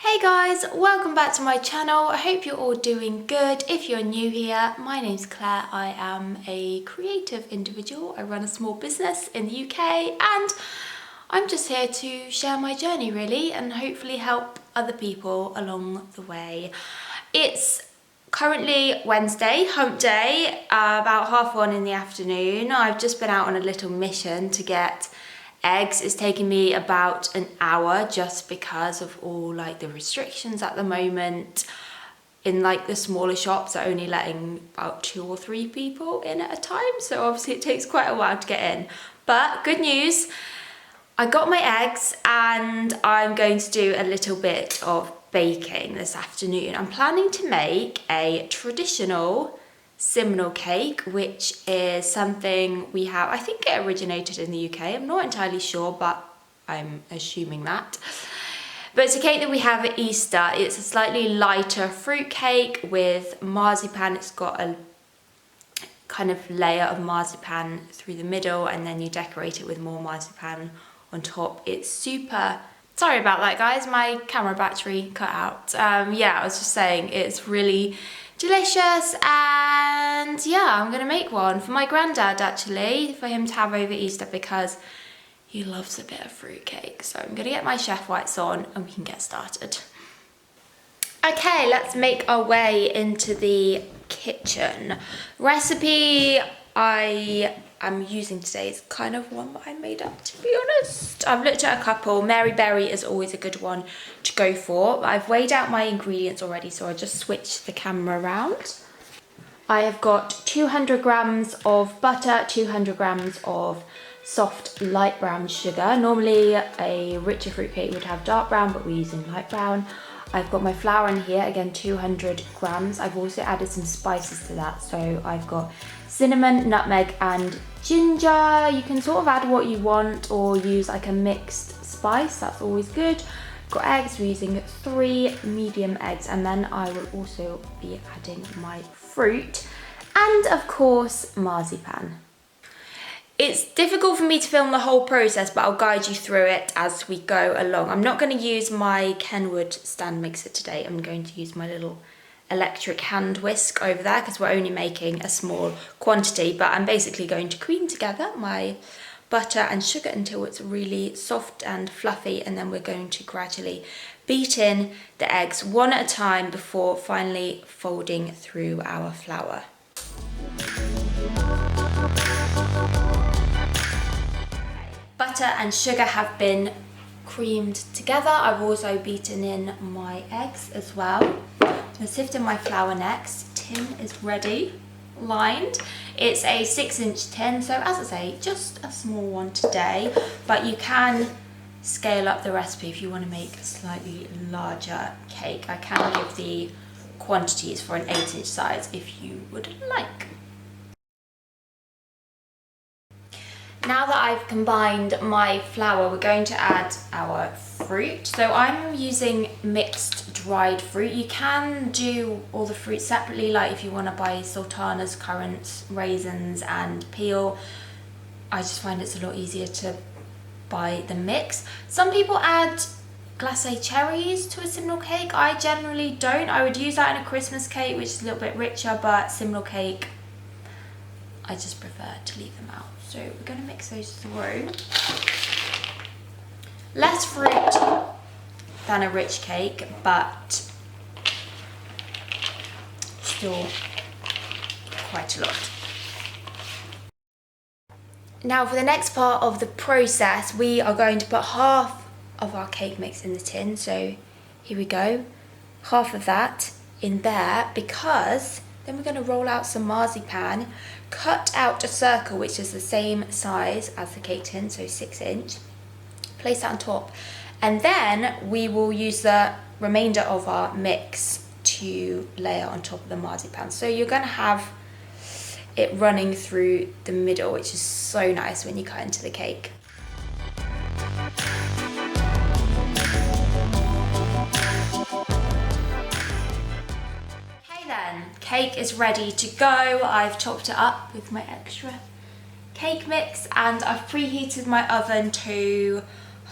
Hey guys, welcome back to my channel. I hope you're all doing good. If you're new here, my name's Claire. I am a creative individual. I run a small business in the UK and I'm just here to share my journey really and hopefully help other people along the way. It's currently Wednesday, hump day, about 1:30 in the afternoon. I've just been out on a little mission to get eggs. It's taking me about an hour just because of all like the restrictions at the moment. In like the smaller shops are only letting about 2 or 3 people in at a time, so obviously it takes quite a while to get in. But good news, I got my eggs and I'm going to do a little bit of baking this afternoon. I'm planning to make a traditional simnel cake, which is something we have, I think it originated in the UK, I'm not entirely sure, but I'm assuming that. But it's a cake that we have at Easter. It's a slightly lighter fruit cake with marzipan. It's got a kind of layer of marzipan through the middle and then you decorate it with more marzipan on top. It's super, sorry about that guys, my camera battery cut out. Yeah, I was just saying it's really delicious, and yeah, I'm gonna make one for my granddad actually, for him to have over Easter because he loves a bit of fruitcake. So I'm gonna get my chef whites on and we can get started. Okay, let's make our way into the kitchen. Recipe I am using today is kind of one that I made up, to be honest. I've looked at a couple. Mary Berry is always a good one to go for. I've weighed out my ingredients already, so I just switched the camera around. I have got 200 grams of butter, 200 grams of soft light brown sugar. Normally a richer fruitcake would have dark brown, but we're using light brown. I've got my flour in here, again 200 grams. I've also added some spices to that, so I've got cinnamon, nutmeg and ginger. You can sort of add what you want or use like a mixed spice, that's always good. Got eggs, we're using 3 medium eggs, and then I will also be adding my fruit and of course marzipan. It's difficult for me to film the whole process, but I'll guide you through it as we go along. I'm not going to use my Kenwood stand mixer today. I'm going to use my little electric hand whisk over there because we're only making a small quantity, but I'm basically going to cream together my butter and sugar until it's really soft and fluffy, and then we're going to gradually beat in the eggs one at a time before finally folding through our flour. Butter and sugar have been creamed together. I've also beaten in my eggs as well. I'm sifting my flour next. Tin is ready, lined. It's a 6-inch tin, so as I say, just a small one today, but you can scale up the recipe if you want to make a slightly larger cake. I can give the quantities for an 8-inch size if you would like. Now that I've combined my flour, we're going to add our fruit. So I'm using mixed dried fruit. You can do all the fruit separately, like if you want to buy sultanas, currants, raisins and peel. I just find it's a lot easier to buy the mix. Some people add glacé cherries to a simnel cake. I generally don't. I would use that in a Christmas cake, which is a little bit richer, but simnel cake, I just prefer to leave them out. So we're going to mix those through. Less fruit than a rich cake, but still quite a lot. Now for the next part of the process, we are going to put half of our cake mix in the tin. So here we go, half of that in there, because then we're going to roll out some marzipan, cut out a circle which is the same size as the cake tin, so 6-inch, place that on top, and then we will use the remainder of our mix to layer on top of the marzipan. So you're going to have it running through the middle, which is so nice when you cut into the cake. Cake is ready to go. I've chopped it up with my extra cake mix and I've preheated my oven to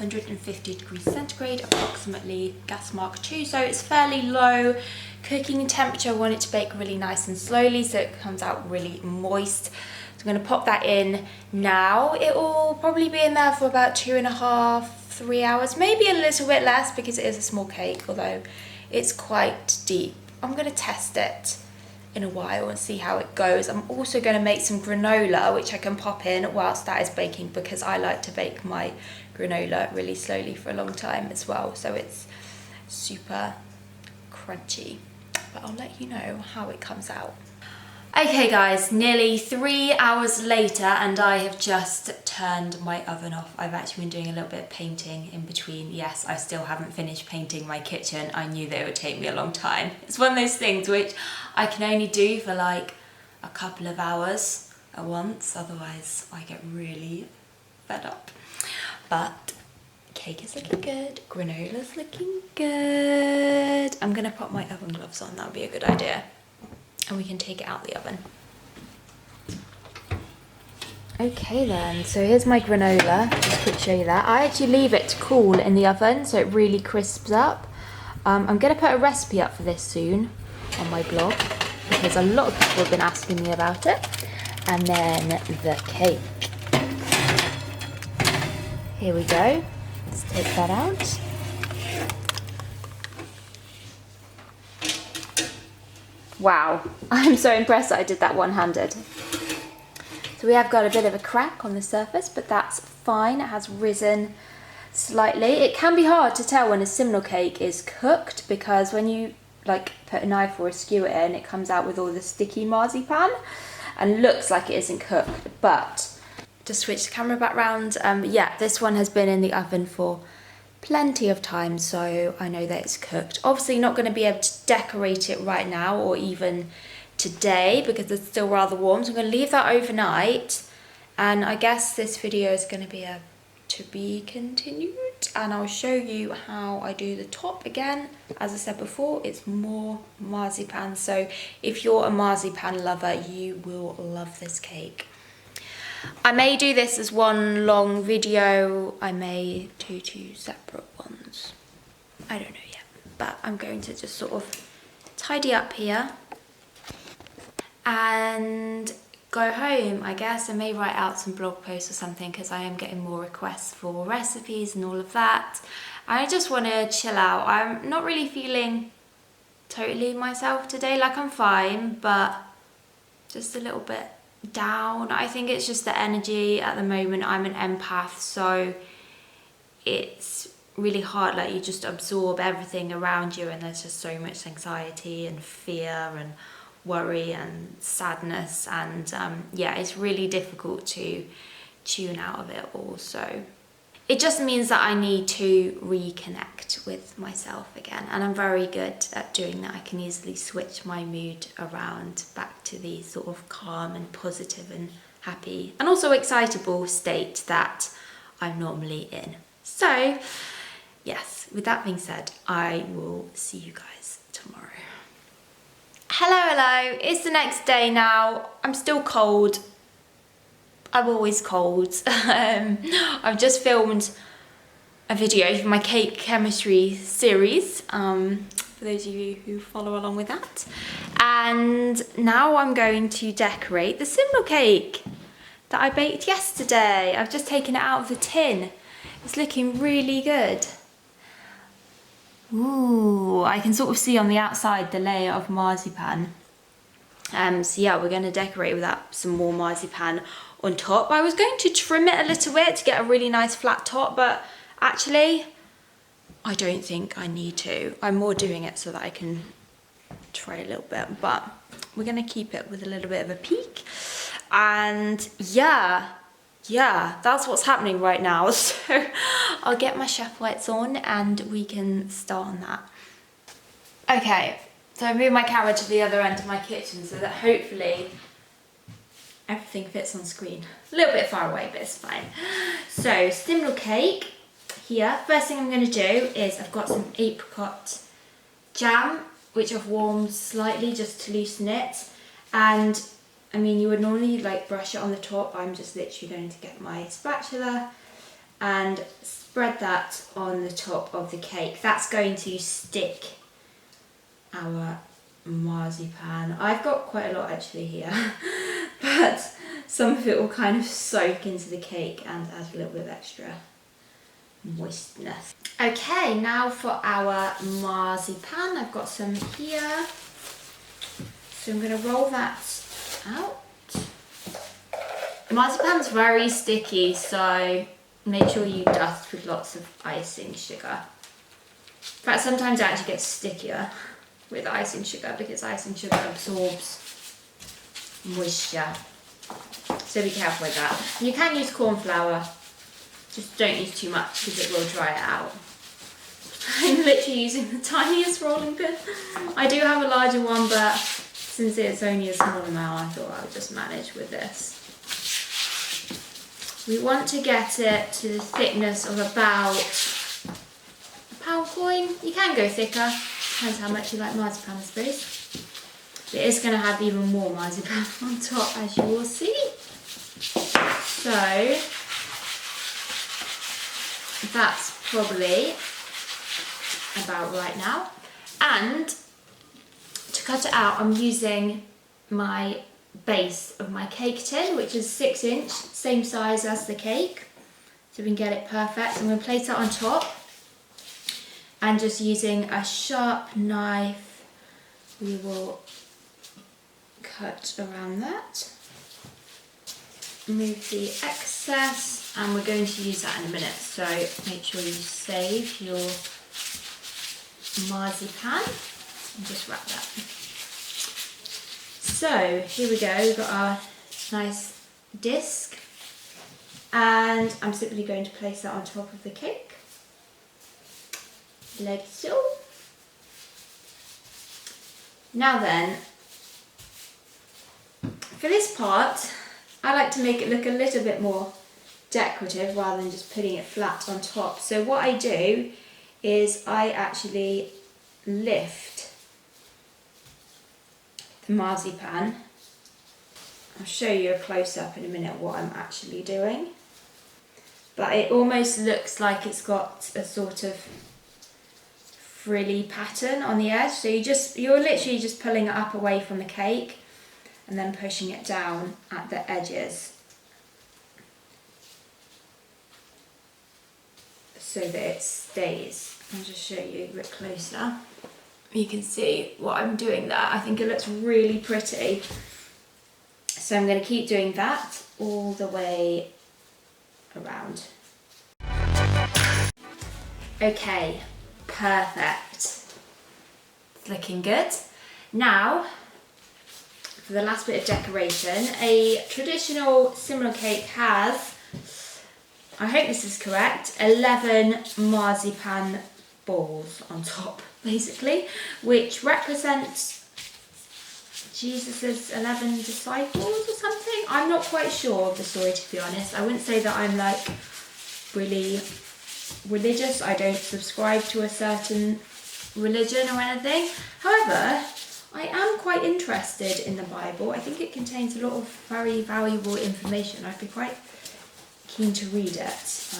150 degrees centigrade, approximately gas mark 2, so it's fairly low cooking temperature. I want it to bake really nice and slowly so it comes out really moist. So I'm going to pop that in now. It will probably be in there for about 2.5 to 3 hours, maybe a little bit less because it is a small cake, although it's quite deep. I'm going to test it in a while and see how it goes. I'm also going to make some granola, which I can pop in whilst that is baking, because I like to bake my granola really slowly for a long time as well, so it's super crunchy. But I'll let you know how it comes out. Okay guys, nearly 3 hours later and I have just turned my oven off. I've actually been doing a little bit of painting in between. Yes, I still haven't finished painting my kitchen. I knew that it would take me a long time. It's one of those things which I can only do for like a couple of hours at once, otherwise I get really fed up. But cake is looking good, granola's looking good. I'm gonna put my oven gloves on, that would be a good idea. And we can take it out the oven. Okay then, so here's my granola. Just quick show you that. I actually leave it to cool in the oven so it really crisps up. I'm going to put a recipe up for this soon on my blog because a lot of people have been asking me about it. And then the cake. Here we go. Let's take that out. Wow, I'm so impressed that I did that one-handed. So we have got a bit of a crack on the surface, but that's fine. It has risen slightly. It can be hard to tell when a simnel cake is cooked because when you like put a knife or a skewer in, it comes out with all the sticky marzipan and looks like it isn't cooked. But to switch the camera back round, yeah, this one has been in the oven for plenty of time, so I know that it's cooked. Obviously not going to be able to decorate it right now or even today because it's still rather warm, so I'm going to leave that overnight, and I guess this video is going to be a to be continued, and I'll show you how I do the top again. As I said before, it's more marzipan, so if you're a marzipan lover you will love this cake. I may do this as one long video, I may do 2 separate ones. I don't know yet, but I'm going to just sort of tidy up here and go home, I guess. I may write out some blog posts or something because I am getting more requests for recipes and all of that. I just want to chill out. I'm not really feeling totally myself today, like I'm fine, but just a little bit down. I think it's just the energy at the moment. I'm an empath, so it's really hard, like you just absorb everything around you and there's just so much anxiety and fear and worry and sadness, and yeah, it's really difficult to tune out of it all. So it just means that I need to reconnect with myself again, and I'm very good at doing that. I can easily switch my mood around back to the sort of calm and positive and happy and also excitable state that I'm normally in. So yes, with that being said, I will see you guys tomorrow. Hello, it's the next day now. I'm still cold. I'm always cold. I've just filmed a video for my cake chemistry series, for those of you who follow along with that. And now I'm going to decorate the simnel cake that I baked yesterday. I've just taken it out of the tin. It's looking really good. Ooh, I can sort of see on the outside the layer of marzipan. So yeah, we're going to decorate with that, some more marzipan on top. I was going to trim it a little bit to get a really nice flat top, but actually I don't think I need to. I'm more doing it so that I can try a little bit, but we're going to keep it with a little bit of a peak. And yeah, that's what's happening right now. So I'll get my chef lights on and we can start on that. Okay, so I moved my camera to the other end of my kitchen so that hopefully everything fits on screen. A little bit far away, but it's fine. So simnel cake here. First thing I'm going to do is I've got some apricot jam, which I've warmed slightly just to loosen it. And I mean, you would normally like brush it on the top. I'm just literally going to get my spatula and spread that on the top of the cake. That's going to stick our marzipan. I've got quite a lot actually here, but some of it will kind of soak into the cake and add a little bit of extra moistness. Okay, now for our marzipan. I've got some here. So I'm going to roll that out. Marzipan's very sticky, so make sure you dust with lots of icing sugar. In fact, sometimes it actually gets stickier with icing sugar because icing sugar absorbs moisture. So be careful with that. You can use corn flour, just don't use too much because it will dry it out. I'm literally using the tiniest rolling pin. I do have a larger one, but since it's only a small amount, I thought I would just manage with this. We want to get it to the thickness of about a pound coin. You can go thicker, depends how much you like marzipan, I suppose. It is going to have even more marzipan on top, as you will see. So that's probably about right now. And to cut it out, I'm using my base of my cake tin, which is 6 inch, same size as the cake, so we can get it perfect. I'm going to place that on top, and just using a sharp knife we will cut around that, remove the excess, and we're going to use that in a minute, so make sure you save your marzipan and just wrap that. So here we go, we've got our nice disc, and I'm simply going to place that on top of the cake, like so. Now then, for this part, I like to make it look a little bit more decorative rather than just putting it flat on top. So what I do is I actually lift the marzipan. I'll show you a close-up in a minute what I'm actually doing, but it almost looks like it's got a sort of frilly pattern on the edge, so you're literally just pulling it up away from the cake and then pushing it down at the edges so that it stays. I'll just show you a bit closer. You can see what I'm doing there. I think it looks really pretty. So I'm going to keep doing that all the way around. Okay, perfect. It's looking good. Now, for the last bit of decoration, a traditional simnel cake has, I hope this is correct, 11 marzipan balls on top, basically, which represents Jesus's 11 disciples or something. I'm not quite sure of the story, to be honest. I wouldn't say that I'm like really religious. I don't subscribe to a certain religion or anything. However, I am quite interested in the Bible. I think it contains a lot of very valuable information. I'd be quite keen to read it,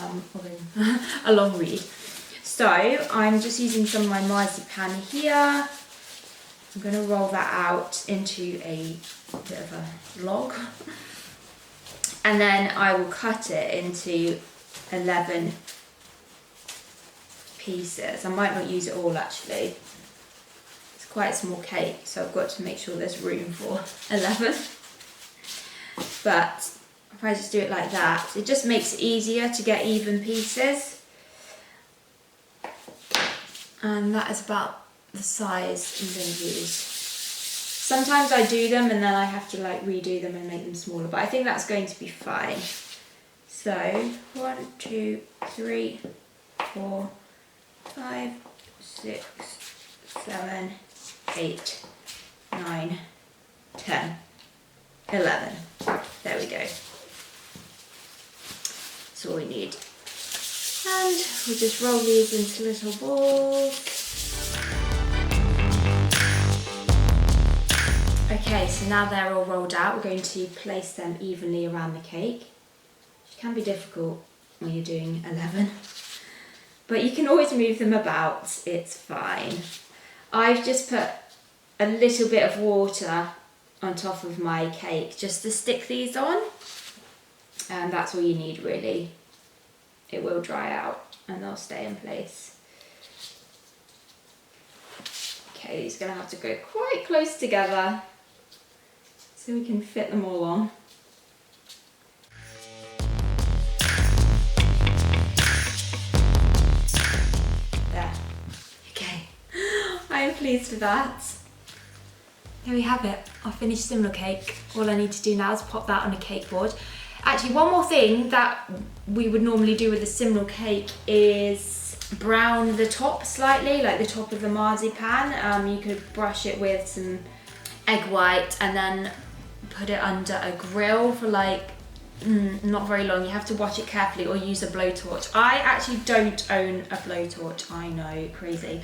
a long read. So I'm just using some of my marzipan here. I'm going to roll that out into a bit of a log, and then I will cut it into 11 pieces. I might not use it all actually. It's quite a small cake, so I've got to make sure there's room for 11. But if I just do it like that, it just makes it easier to get even pieces. And that is about the size I'm going to use. Sometimes I do them and then I have to like redo them and make them smaller, but I think that's going to be fine. So 1, 2, 3, 4, 5, 6, 7, 8, 9, 10, 11. There we go. That's all we need. And we'll just roll these into little balls. Okay, so now they're all rolled out, we're going to place them evenly around the cake, which can be difficult when you're doing 11. But you can always move them about, it's fine. I've just put a little bit of water on top of my cake just to stick these on. And that's all you need really. It will dry out and they'll stay in place. Okay, these are going to have to go quite close together so we can fit them all on. There. Okay, I am pleased with that. There we have it, our finished simnel cake. All I need to do now is pop that on a cake board. Actually, one more thing that we would normally do with a simnel cake is brown the top slightly, like the top of the marzipan. You could brush it with some egg white and then put it under a grill for like not very long. You have to watch it carefully or use a blowtorch. I actually don't own a blowtorch, I know, crazy,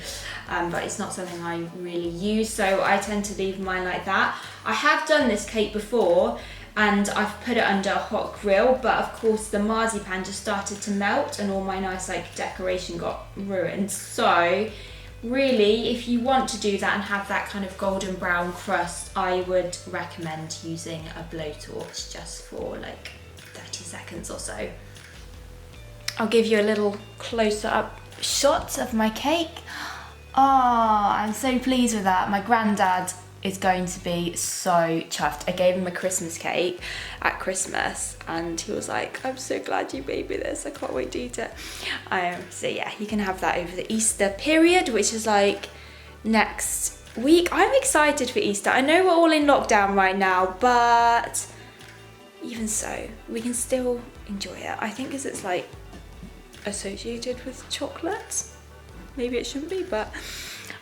but it's not something I really use, so I tend to leave mine like that. I have done this cake before and I've put it under a hot grill, but of course the marzipan just started to melt and all my nice like decoration got ruined. So really, if you want to do that and have that kind of golden brown crust, I would recommend using a blowtorch just for like 30 seconds or so. I'll give you a little closer up shot of my cake. Oh, I'm so pleased with that. My granddad is going to be so chuffed. I gave him a Christmas cake at Christmas and he was like, I'm so glad you made me this, I can't wait to eat it. So yeah, you can have that over the Easter period, which is like next week. I'm excited for Easter. I know we're all in lockdown right now, but even so, we can still enjoy it. I think because it's like associated with chocolate. Maybe it shouldn't be, but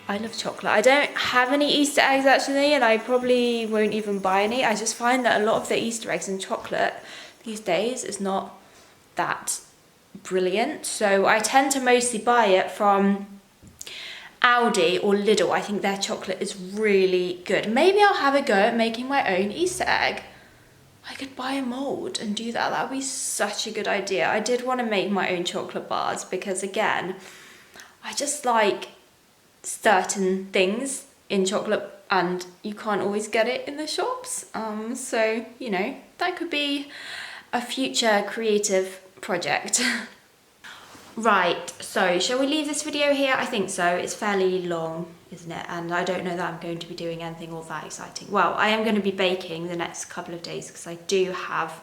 I love chocolate. I don't have any Easter eggs actually, and I probably won't even buy any. I just find that a lot of the Easter eggs in chocolate these days is not that brilliant. So I tend to mostly buy it from Aldi or Lidl. I think their chocolate is really good. Maybe I'll have a go at making my own Easter egg. I could buy a mold and do that. That would be such a good idea. I did want to make my own chocolate bars because again, I just like certain things in chocolate and you can't always get it in the shops. So, you know, that could be a future creative project. Right, so shall we leave this video here? I think so. It's fairly long, isn't it? And I don't know that I'm going to be doing anything all that exciting. Well, I am going to be baking the next couple of days because I do have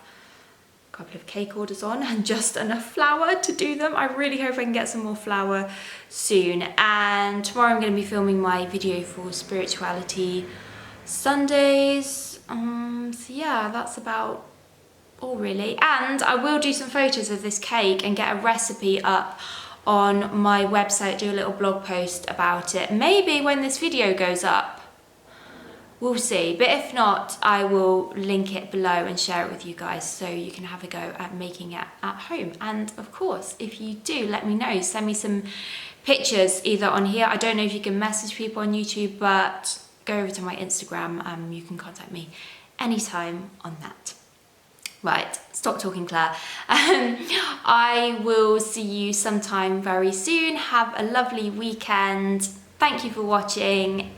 a couple of cake orders on and just enough flour to do them. I really hope I can get some more flour soon. And tomorrow I'm going to be filming my video for Spirituality Sundays. So yeah, that's about all really. And I will do some photos of this cake and get a recipe up on my website, do a little blog post about it. Maybe when this video goes up. We'll see, but if not, I will link it below and share it with you guys so you can have a go at making it at home. And of course, if you do, let me know. Send me some pictures either on here. I don't know if you can message people on YouTube, but go over to my Instagram. You can contact me anytime on that. Right, stop talking, Claire. I will see you sometime very soon. Have a lovely weekend. Thank you for watching.